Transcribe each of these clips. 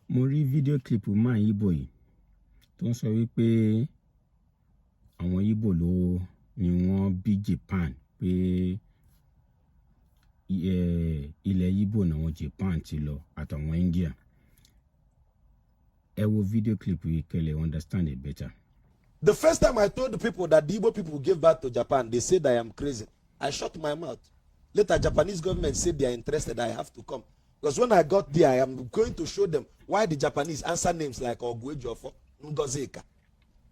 mo rí fídíò clip máa Ibo yìí tó ń sọ wípé àwọn Ibo ló ni wọ́n bí Japan pé ilẹ̀ Ibo náà wọn Japan ti lọ àtàwọn India. Ẹ wo video clip yìí kẹ́ understand it better. The first time I told the people that the Igbo people gave birth to Japan, they said I am crazy. I shut my mouth. Later, Japanese government said they are interested. I have to come. Because when I got there, I am going to show them why the Japanese answer names like Oguejofo, Ngozeka.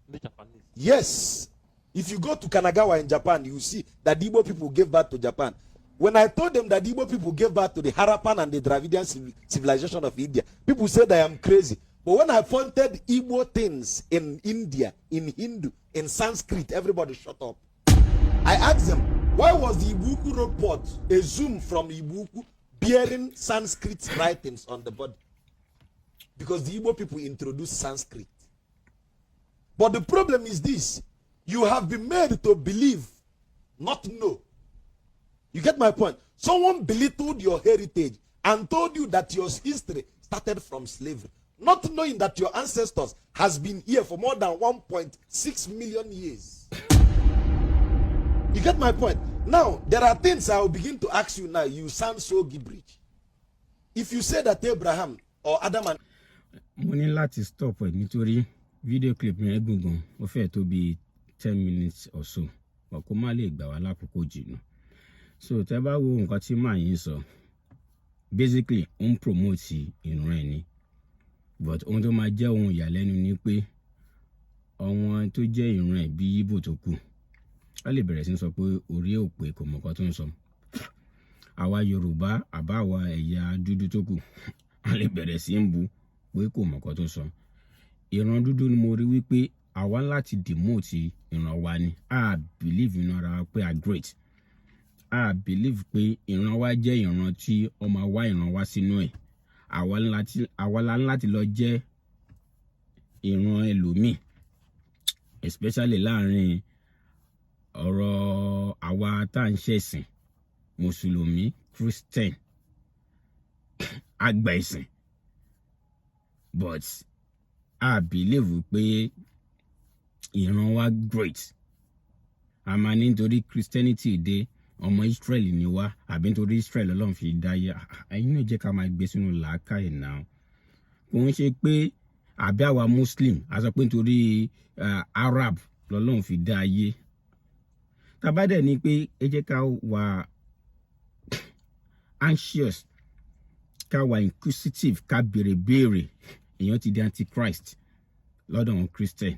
The Japanese? Yes. If you go to Kanagawa in Japan, you see that the Igbo people gave birth to Japan. When I told them that the Igbo people gave birth to the Harappan and the Dravidian civilization of India, people said I am crazy. But when I pointed Igbo things in India, in Hindu, in Sanskrit, everybody shut up. I asked them, why was the Ibuku road port a zoom from Ibuku bearing Sanskrit writings on the body? Because the Igbo people introduced Sanskrit. But the problem is this. You have been made to believe, not know. You get my point? Someone belittled your heritage and told you that your history started from slavery, not knowing that your ancestors has been here for more than 1.6 million years. You get my point? Now, there are things I will begin to ask you now. You sound so gibberish. If you say that Abraham or Adam and... Mo ní láti stop ẹ̀ nítorí video clip yẹn gùngùn ó fẹ́ tó bí 10 minutes or so. Kó má lè gbà wá lákòókò jìnnà. So tẹ́ bá wo nǹkan tí màá yín sọ, basically ó ń promote ìran ẹni. But ohun tó máa jẹ́ ohun ìyàlẹ́nu ni pé àwọn tó jẹ́ ìran ẹ̀ bí Ibo tó kù, a lè bẹ̀rẹ̀ sí sọ pé orí òpè kò mọ̀ nǹkan tó ń sọ. Àwa Yorùbá àbáwa ẹ̀yà dúdú tó kù, a lè bẹ̀rẹ̀ sí ń bu pé kò mọ̀ nǹkan tó ń sọ. Ìran dúdú ni mo rí wípé àwa láti demote ìran wa ni. I believe in ara wa pé a great. I believe pé ìran wa jẹ́ ìran tí ó máa wá ìran wa sínú ẹ̀. Àwa láti lọ jẹ́ ìran ẹlòmíì, especially láàrin ọ̀rọ̀ àwa tá ń ṣẹ̀sìn, Mùsùlùmí, Christian, àgbà ẹ̀sìn. But I believe pé ìran wa great. A máa ní nítorí Christianity dé ọmọ Israel ni wá, àbí nítorí Israel Ọlọ́run fi dáyé. Ẹ̀yin náà jẹ́ ká máa gbé sínú làákàyè náà. Kò ń ṣe pé àbí àwa Muslim a sọ pé nítorí Arab lọ́lọ́run fi dá ayé. Tàbá dẹ̀ ni pé ẹ jẹ́ ká wà anxious, ká wà inquisitive, ká béèrè. Èèyàn ti di antichrist lọ́dọ̀ wọn Christian.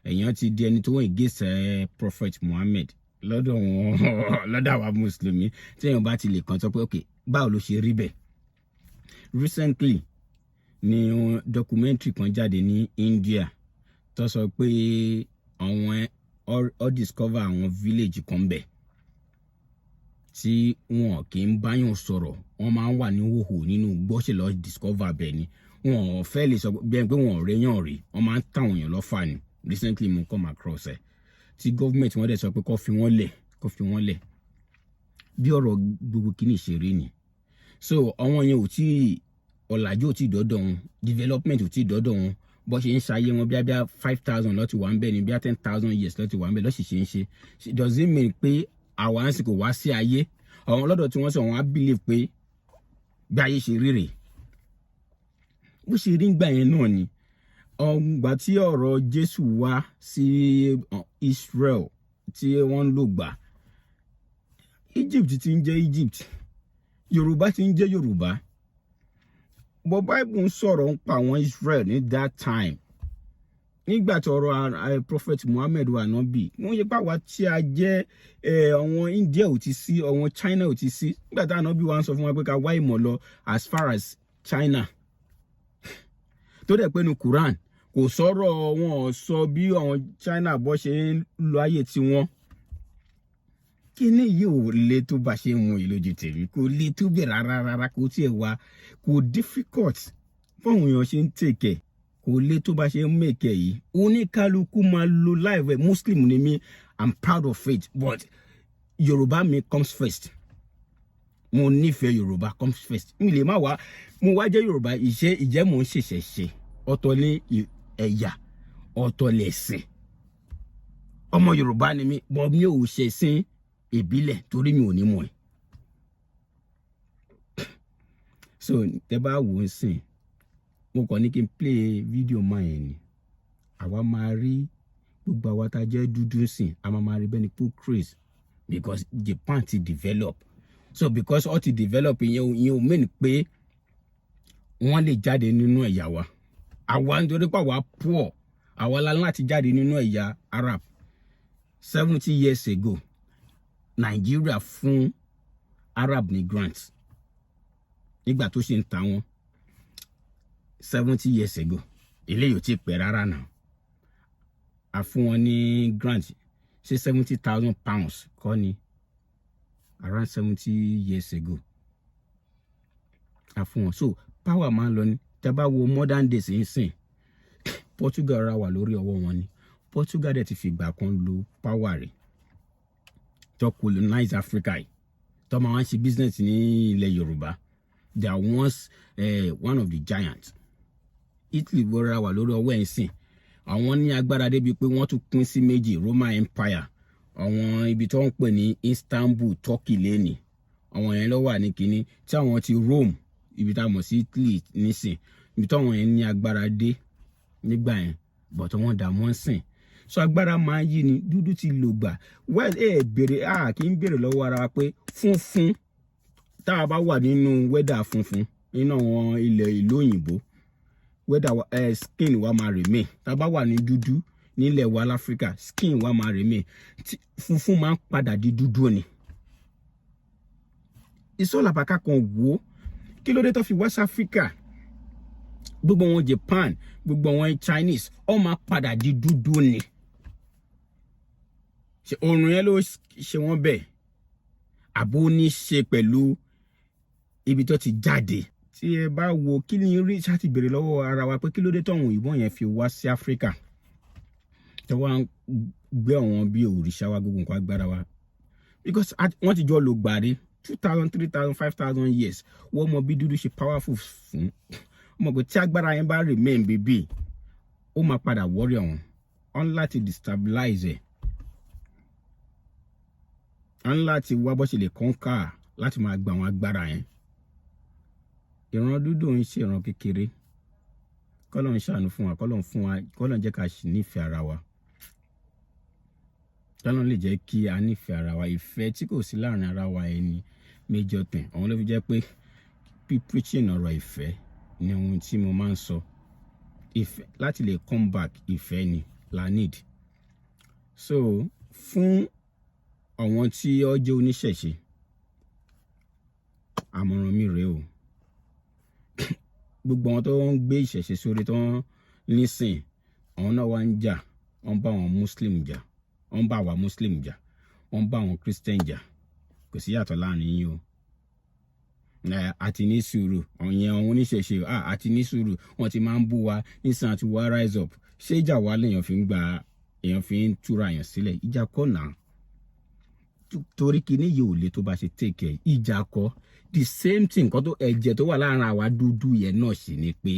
Èèyàn ti di ẹni tó wọ́n against Prophet Muhammad lọ́dọ̀ wọn lọ́dọ̀ àwa Mùsùlùmí. Tí èèyàn bá ti lè kàn sọ pé okay, báwo ló ṣe rí bẹ́ẹ̀? Recently ni documentary kan jáde ní India tó sọ pé àwọn all discover àwọn village kan bẹ̀ tí wọn kì í báyàn sọ̀rọ̀, wọ́n máa ń wà ní hòhò nínú gbọ́sẹ̀ lọ discover bẹ̀ ni. Wọn fẹ́ lè sọ bí ẹni pé wọn rẹ́yàn rí, wọ́n máa ń tàwọn èèyàn lọ́fà ni. Recently mo come across ẹ̀ tí government wọ́n dẹ̀ sọ pé kó fi wọ́n lẹ̀ bí ọ̀rọ̀ gbogbo kìíní ṣe rí ni. So àwọn yẹn ò tí ọ̀làjú ò tí dọ́dọ̀ wọn, development ò tí dọ́dọ̀ wọn, bó ṣe ń ṣayé wọn bí 5,000 ló ti wà ń bẹ̀ ni bí 10,000 years ló ti wà ń bẹ̀ ló sì ṣe ń ṣe. Does it mean pé àwa ń sì kò wá sí ayé? Àwọn ọlọ́dọ̀ tí wọ́n sọ wọn á believe pé bí ayé ṣe rí rèé. Bó ṣe rí gbà yẹn náà ni. Ọgbà tí ọ̀rọ̀ Jésù wá sí Israel tí wọ́n ń lò gbà, Egypt ti ń jẹ́ Egypt, Yorùbá ti ń jẹ́ Yorùbá. But Bible ń sọ̀rọ̀ ń pa àwọn Israel ní that time. Nígbà tí ọ̀rọ̀ Prophet Muhammad wà náà bí, wọ́n yẹ pé àwa tí a jẹ́ àwọn India ò ti sí, àwọn China ò ti sí. Nígbà tí ànábì wa ń sọ fún wa pé ká wá ìmọ̀ lọ as far as China. Tó dẹ̀ pé ní Quran kò sọ̀rọ̀ wọn sọ bí àwọn China bó ṣe ń lo ayé tiwọn. Kíní yìí ò le tó bá ṣe ń wọn ìlójú tèmi, kò le tó bẹ̀ rárá, kò tiẹ̀ wá, kò difficult fún àwọn èèyàn ṣe ń take, kò le tó bá ṣe ń make yìí. Oníkálukú máa lo life ẹ̀. Muslim ni mí, I'm proud of it, but Yorùbá mi comes first. mo nífẹ̀ẹ́ Yorùbá comes first. Mi lè má wá mo wá jẹ́ Yorùbá ìjẹ́ mò ń ṣèṣẹ̀ṣe ọ̀tọ̀ ní ẹ̀yà ọ̀tọ̀ lẹ̀sìn. Ọmọ Yorùbá ni mi bọ̀ mi ò ṣẹ̀sìn ìbílẹ̀ torí mi ò ní mọ̀ ẹ́. So tẹ́ bá wò ó sìn mo kàn ní kí n play video máa yẹn ni. Àwa máa rí gbogbo àwa tá jẹ́ dúdú sìn a máa rí bẹ́ni pé craze because Japan ti develop. So because all ti develop ìyẹn ò mean pé wọ́n lè jáde nínú ẹ̀yà wa. Àwa nítorí pé àwa poor àwa la láti jáde nínú ẹ̀yà Arab. 70 years ago Nigeria fún Arab ní grants nígbà tó ṣe ń ta wọn 70 years ago eléyìí ò tí pẹ́ rárá náà a fún wọn ní grant ṣe 70,000 pounds kọ́ ni around 70 years ago a fún wọn. So power máa ń lọ ní tẹ́ bá wo modern days ń sìn Portugal ra wà lórí ọwọ́ wọn ni. Portugal dẹ̀ ti fìgbà kan lo power rẹ̀ tó colonize Africa yìí tó máa ń ṣe business ní ilẹ̀ Yorùbá. They are once one of the giants. Italy ra wà lórí ọwọ́ ẹ̀ ń sìn àwọn ní agbára débi pé wọ́n tún pín sí méjì Roman Empire àwọn ibi tó ń pè ní Istanbul Turkey lẹ́nìí àwọn yẹn ló wà ní kínní tí àwọn ti Rome ibi tá a mọ̀ sí Italy nísìn ibi tó àwọn yẹn ní agbára dé nígbà yẹn but wọ́n dà wọ́n sìn. So agbára máa yí ni dúdú ti lò gbà well bèrè kì í bèrè lọ́wọ́ ara wa pé funfun tá a bá wà nínú weather funfun nínú àwọn ilẹ̀ ìlú òyìnbó weather skin wa máa remain tá a bá wà ní dúdú nílẹ̀ wa láfíríkà skin wa máa remain funfun máa ń padà di dúdú ni. ìsọ̀làpàkà kan wò kí ló dé tó fi West Africa gbogbo wọn Japan gbogbo wọn Chinese ó máa padà di dúdú ni. Ṣé oòrùn yẹn ló ṣe wọ́n bẹ́ẹ̀ àbó ní ṣe pẹ̀lú ibi tó ti jáde. Tí ẹ bá wo kí ni rí ṣáàtì béèrè lọ́wọ́ ara wa pé kí ló dé tọ̀hún ìbọn yẹn fi wá sí Africa tí wọ́n gbé àwọn bí òrìṣà wa gbogbo nǹkan agbára wa because wọ́n ti jọ lò gbàrí 2,000 3,000 5,000 years wọ́n mọ bí dúdú ṣe powerful fún ọmọ pé tí agbára yẹn bá remain bíbí ó máa padà wọ́rí ọ̀hún ọ̀n láti destabilize ẹ̀ ọ̀n láti wá bó ṣe lè conquer láti máa gba àwọn agbára yẹn. Ìran dúdú ń ṣe ìran kékeré kọ́lọ̀ ń ṣàánú fún wa kọ́lọ̀ jẹ́ ká nífẹ̀ẹ́ ara wa kọ́lọ̀ lè jẹ́ kí a nífẹ̀ẹ́ ara wa ìfẹ́ tí kò sí láàrin ara wa ẹni major thing àwọn ló fi jẹ́ pé preaching ọ̀rọ̀ ìfẹ́ ni ohun tí mo máa ń sọ ìfẹ́ láti lè come back ìfẹ́ ni la need. So fún àwọn tí ó jẹ́ oníṣẹ̀ṣe àmọ̀ràn mi rèé o gbogbo àwọn tó ń gbé ìṣẹ̀ṣe sórí tó ń nísìn àwọn náà wá ń jà wọ́n bá àwọn Muslim jà wọ́n bá àwa Muslim jà wọ́n bá àwọn Christian jà kò sí yàtọ̀ láàrin yín o. Àti ní sùúrù àwọn oníṣẹ̀ṣe àti ní sùúrù wọ́n ti máa ń bú wa nísìn àti wá rise up ṣé ìjà wa lèèyàn fi ń gba èèyàn fi ń túra èèyàn sílẹ̀ ìjà kọ́ náà torí kíní yìí ò lè tó bá ṣe take ẹ̀ ìjà kọ́ the same thing kan tó ẹ̀jẹ̀ tó wà láàrin àwa dúdú yẹn náà sì ni pé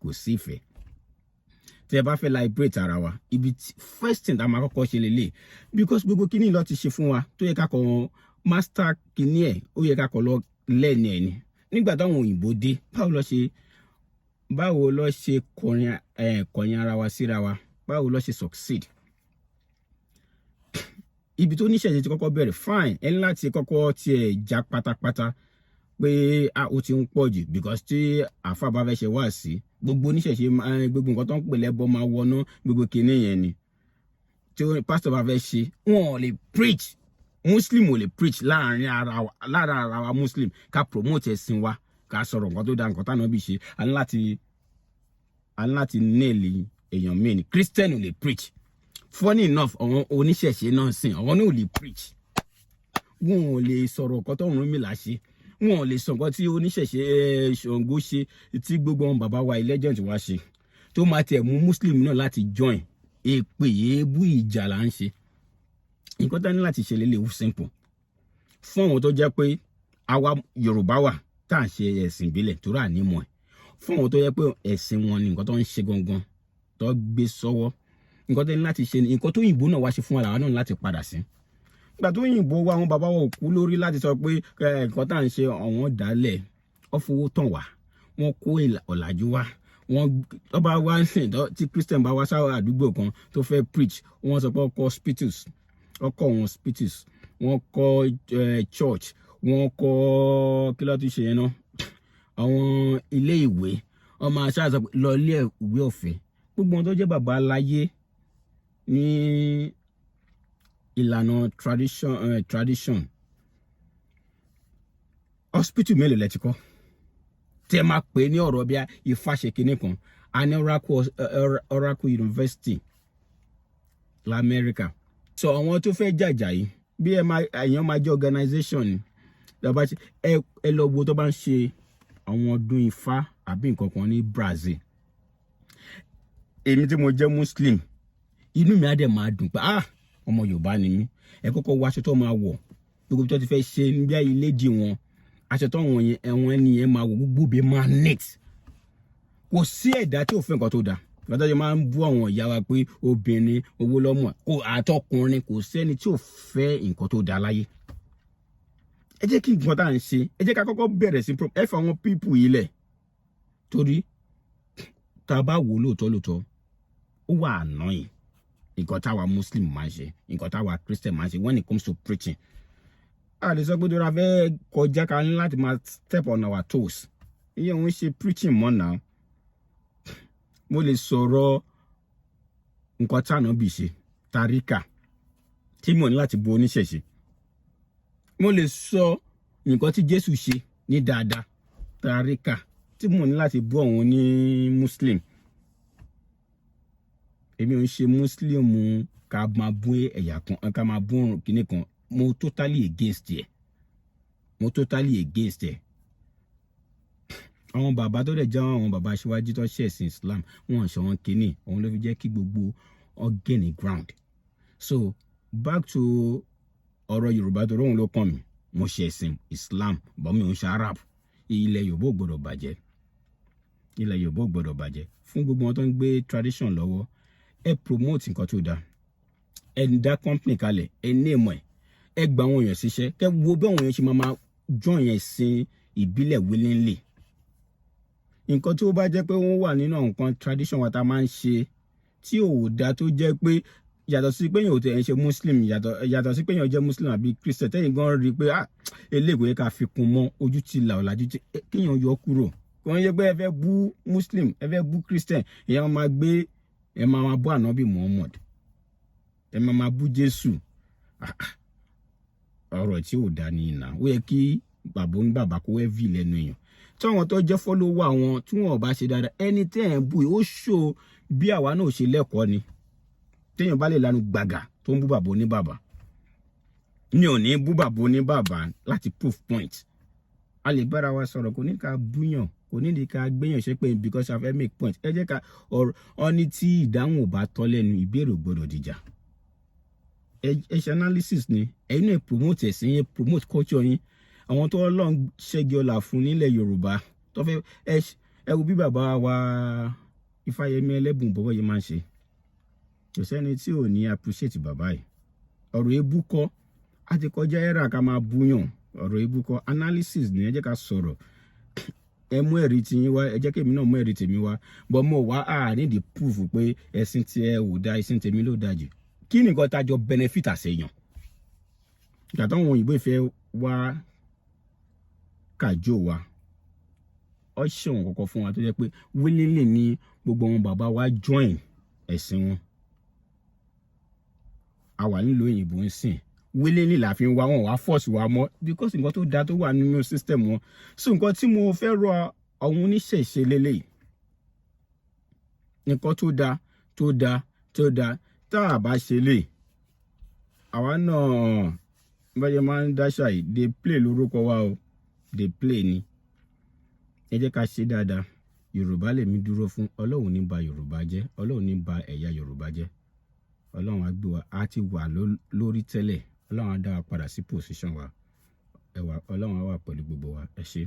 kò sí ìfẹ́. Tí ẹ bá fẹ́ liberate ara wa ibi first thing tá a máa kọ́kọ́ ṣe lélẹ̀ because gbogbo kíní lọ ti ṣe fún wa tó yẹ ká kọ́ master kíní ẹ̀ ó yẹ ká kọ́ lọ lẹ́ẹ̀ni ẹ̀ ni nígbà táwọn òyìnbó dé báwo lọ ṣe kọ̀yìn ara wa síra wa báwo lọ ṣe succeed. Ibi tó níṣẹ̀ṣe ti kọ́kọ́ bẹ̀rẹ̀ fine ẹni láti kọ́kọ́ tiẹ̀ já pátápátá pé ó ti ń pọ̀ jù because tí àáfà bá fẹ́ ṣe wá sí gbogbo oníṣẹ̀ṣe gbogbo nǹkan tó ń pè lẹ́bọ máa wọná gbogbo kinní yẹn ni tí pásítọ̀ bá fẹ́ ṣe wọn ò lè preach Muslim ò lè preach lára ara wa Muslim ká promote ẹ̀sìn wa ká sọ̀rọ̀ nǹkan tó da nǹkan táwọn bí ṣe a ní láti nail èèyàn mìíràn Christian ò lè preach. Funny enough àwọn oníṣẹ̀ṣe náà sìn àwọn náà ò lè preach wọn ò lè sọ̀rọ̀ nǹkan tó Ọ̀rúnmìlà ṣe wọn ò lè sọ nǹkan tí oníṣẹ̀ṣe Ṣàngó ṣe tí gbogbo àwọn bàbá wa legend wa ṣe tó máa tẹ̀ mú Muslim náà láti join èpè èébú ìjà là ń ṣe. Nǹkan tá ní láti ṣe lélẹ̀ simple fún àwọn tó jẹ́ pé àwa Yorùbá wà tá à ń ṣe ẹ̀sìn ìbílẹ̀ tó rà nímọ̀ ẹ̀ fún àwọn tó yẹ pé ẹ̀sìn wọn ni nǹkan tó ń ṣe gangan tó gbé sọ́wọ́ nǹkan tó ní láti ṣe ni nǹkan tó yìnbó náà wá ṣe fún wa làwọn náà láti padà sí ìgbà tó yìnbó wa àwọn bàbá wa ò kú lórí láti sọ pé nǹkan tá à ń ṣe àwọn dálẹ̀ ó fowó tàn wá wọ́n kó ọ̀làjú wá wọ́n ọba wá ń sìn tí Christian bá wá sáwọn àdúgbò kan tó fẹ́ preach wọ́n sọ pé ọkọ̀ hospitals wọ́n kọ́ church wọ́n kọ́ kí ló ti ṣe yẹn náà àwọn ilé ìwé ọmọ aṣáájú lọ ilé ìwé ọ̀fẹ́ gbogbo wọn tó jẹ́ bàbá aláyé ní ìlànà tradition hospital mélòó lẹ ti kọ́ tẹ́ máa pè ní ọ̀rọ̀ bí ìfàṣẹ kínní kan a ní Oracle University lamẹ́ríkà so àwọn tó fẹ́ jàjà yìí bí èèyàn máa jẹ́ organization ni ẹ lọ wo tó bá ń ṣe àwọn ọdún ifá àbí nǹkan kan ní Brazil èmi tí mo jẹ́ Muslim inú mi á dẹ̀ máa dùn pé ọmọ Yorùbá ni mí ẹ kọ́kọ́ wọ aṣọ tó máa wọ̀ gbogbo tó ti fẹ́ ṣe níbi ilé dì wọn aṣọ tó wọn yẹn ẹ̀wọ̀n ẹni yẹn máa wọ gbogbo bí máa neat kò sí ẹ̀dá tí ò fẹ́ nǹkan tó dáa ìgbà tó máa ń bú àwọn ìyá wa pé obìnrin owó lọ́mọ kò àtọkùnrin kò sẹ́ni tí ò fẹ́ nǹkan tó dáa láyé ẹ jẹ́ kí nǹkan tá à ń ṣe ẹ jẹ́ ká kọ́kọ́ bẹ̀rẹ̀ sí ẹ fà àwọn pípù yìí lẹ̀ torí tá a bá wò lóòótọ́ ó wà annoying nǹkan táwa Muslim máa ń ṣe nǹkan táwa Christian máa ń ṣe when it comes to preaching a lè sọ pé tó ra fẹ́ kọjá ká ní láti máa step on our toes iye òun ṣe preaching mọ́ náà mo lè sọ̀rọ̀ nǹkan táwọn bí ṣe tàríkà tí mo ní láti bo oníṣẹ̀ṣe mo lè sọ nǹkan tí Jésù ṣe ní dáadáa tàríkà tí mo ní láti bú àwọn ní Muslim èmi ò ń ṣe Muslim ká máa bú ẹ̀yà kan ká máa bú kinní kan mo totally against ẹ̀ àwọn bàbá tó dẹ̀ jẹ́ àwọn bàbá aṣíwájú tó ṣe ẹ̀sìn Islam wọ́n ṣe wọn kínní òun ló fi jẹ́ kí gbogbo ọ̀gẹ́nì ground so back to ọ̀rọ̀ Yorùbá tó rọrùn ló kàn mí mo ṣe ẹ̀sìn Islam bọ́ mi ò ń ṣe Arab ilẹ̀ Yorùbá ò gbọ́dọ̀ bàjẹ́ fún gbogbo wọn tó ń gbé tradition lọ́wọ́ ẹ promote nǹkan tó dáa ẹ dá company kalẹ̀ ẹ name ẹ gba àwọn èèyàn síṣẹ́ kẹ wo bí àwọn èèyàn ṣe máa join ẹ̀sìn ìbílẹ̀ willingly nǹkan tí ó bá jẹ́ pé wọ́n wà nínú nǹkan tradition wa tá máa ń ṣe tí ò dá tó jẹ́ pé yàtọ̀ sí pé èèyàn ò tẹ̀ ẹ́ ṣe Muslim yàtọ̀ sí pé èèyàn jẹ́ Muslim àbí Christian tẹ́yìn gan rí i pé eléègbé ká fi kún mọ́ ojú ti là ọ̀làjú kéèyàn yọ kúrò kí wọ́n yẹ pé ẹ fẹ́ bú Muslim ẹ fẹ́ bú Christian èèyàn máa gbé ẹ máa bú ànábì Muhammad ẹ máa bú Jésù ọ̀rọ̀ tí ò dá ní ìnà ó yẹ kí bàbá ń bàbá kó wẹ́ vi lẹ́nu èèyàn tí àwọn tó jẹ́ fọ́lọ́wọ́ àwọn tí wọ́n bá ṣe dáadáa ẹni tẹ́ ẹ̀ ń bú ó ṣó bí àwa náà ṣe lẹ́kọ̀ọ́ ni téèyàn bá lè lanu gbàgà tó ń bú bàbá oníbàbà ní òní bú bàbá oníbàbà láti proof point a lè bára wa sọ̀rọ̀ kò ní ká búyàn kò ní ká gbéyàn ṣe pé because I make point ẹ jẹ́ ká ọ ní tí ìdáhùn ò bá tọ́ lẹ́nu ìbéèrè ò gbọ́dọ̀ dìjà ẹ ṣe analysis ni ẹ̀yin náà promote ẹ̀sìn yẹn promote culture yín àwọn tó Ọlọ́run ṣẹ́gi ọlà fún nílẹ̀ Yorùbá tó fẹ́ ẹ wo bí bàbá wa Ifáyẹmí Ẹlẹ́bùn bọ́bọ́ yìí máa ń ṣe kò sẹ́ni tí ò ní appreciate bàbá yìí ọ̀rọ̀ ebú kọ́ á ti kọjá ẹ̀rà ká máa búyàn ọ̀rọ̀ ebú kọ́ analysis ni ẹ jẹ́ ká sọ̀rọ̀ ẹ mú ẹ̀rí tiyín wá ẹ jẹ́ kí èmi náà mú ẹ̀rí tèmi wá but mo wá need the proof pé ẹ̀sìn tí ẹ ò dá ẹ̀sìn tèmi ló dájú kí nìkan tájọ benefit àṣeyàn ìgbà táwọn òyìnbó ìfẹ́ wá kàjọ wa ọ ṣe wọn kọ́kọ́ fún wa tó jẹ́ pé willingly ni gbogbo wọn bàbá wa join ẹ̀sìn wọn a wà nílùú òyìnbó ń sìn willingly la fi ń wá wọn wá force wa mọ́ because nǹkan tó dáa tó wà nínú system wọn so nǹkan tí mo fẹ́ rọ àwọn oníṣẹ̀ṣe lélẹ́yìí nǹkan tó dáa tá a bá ṣe lè àwa náà báyẹn máa ń dáṣà yìí dey play lórúkọ wa o dey play ni ẹ jẹ́ ká ṣe dáadáa Yorùbá lèmi dúró fún Ọlọ́run ní ba Yorùbá jẹ́ Ọlọ́run ní ba ẹ̀yà Yorùbá jẹ́ Ọlọ́run á gbé wa á ti wà lórí tẹ́lẹ̀ Ọlọ́run á dá wa padà sí position wa ẹwà Ọlọ́run á wà pẹ̀lú gbogbo wa ẹ ṣé.